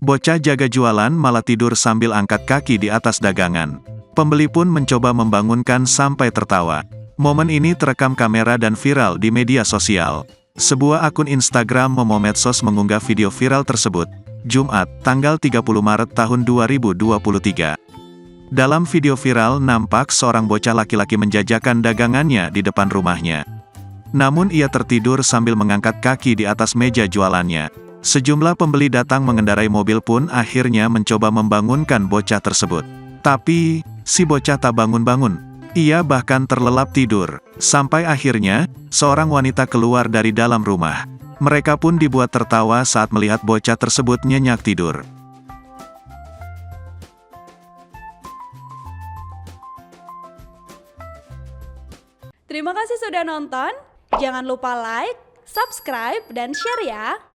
Bocah jaga jualan malah tidur sambil angkat kaki di atas dagangan. Pembeli pun mencoba membangunkan sampai tertawa. Momen ini terekam kamera dan viral di media sosial. Sebuah akun Instagram Momomedsos mengunggah video viral tersebut, Jumat, tanggal 30 Maret tahun 2023. Dalam video viral nampak seorang bocah laki-laki menjajakan dagangannya di depan rumahnya. Namun ia tertidur sambil mengangkat kaki di atas meja jualannya. Sejumlah pembeli datang mengendarai mobil pun akhirnya mencoba membangunkan bocah tersebut. Tapi, si bocah tak bangun-bangun. Ia bahkan terlelap tidur, sampai akhirnya, seorang wanita keluar dari dalam rumah. Mereka pun dibuat tertawa saat melihat bocah tersebut nyenyak tidur. Terima kasih sudah nonton, jangan lupa like, subscribe, dan share ya!